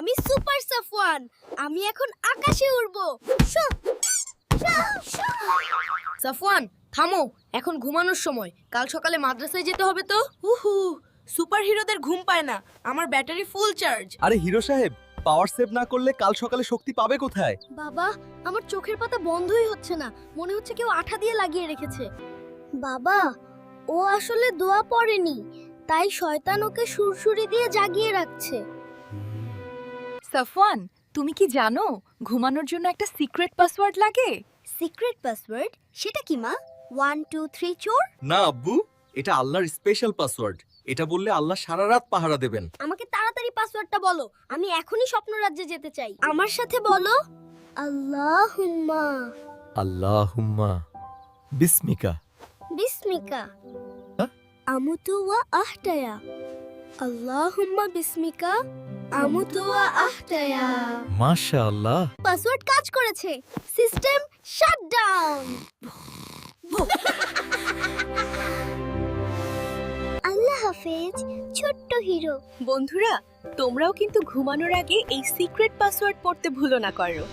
আমি সুপার সাফওয়ান। আমি এখন আকাশে উড়বো। সাফওয়ান, থামো, এখন ঘুমানোর সময়। কাল সকালে মাদ্রাসায় যেতে হবে তো। উহু, সুপার হিরোদের ঘুম পায় না। আমার ব্যাটারি ফুল চার্জ। আরে হিরো সাহেব, পাওয়ার সেভ না করলে কাল সকালে শক্তি পাবে কোথায়? বাবা, আমার চোখের পাতা বন্ধই হচ্ছে না। মনে হচ্ছে কেউ আঠা দিয়ে লাগিয়ে রেখেছে। বাবা, ও আসলে দোয়া পড়েনি, তাই শয়তান ওকে সুরসুরি দিয়ে জাগিয়ে রাখছে। সাফওয়ান, তুমি কি জানো ঘুমানোর জন্য একটা সিক্রেট পাসওয়ার্ড লাগে? Secret password? সেটা কি মা? 1 2 3 4? না আব্বু, এটা আল্লাহর স্পেশাল পাসওয়ার্ড। এটা বললে আল্লাহ সারা রাত পাহারা দেবেন। আমাকে তাড়াতাড়ি পাসওয়ার্ডটা বলো। আমি এখনই স্বপ্নরাজ্যে যেতে চাই। আমার সাথে বলো, আল্লাহুম্মা আল্লাহুম্মা বিসমিকা। বিসমিকা হ্যাঁ? আমুতু ওয়া আহতায়া। আল্লাহুম্মা বিসমিকা আমুতু ওয়া আহতায়া। মাশাআল্লাহ। পাসওয়ার্ড কাজ করেছে। System shutdown. আল্লাহ হাফেজ ছোট্ট হিরো। বন্ধুরা, তোমরাও কিন্তু ঘুমানোর আগে এই সিক্রেট পাসওয়ার্ড পড়তে ভুলো না করো।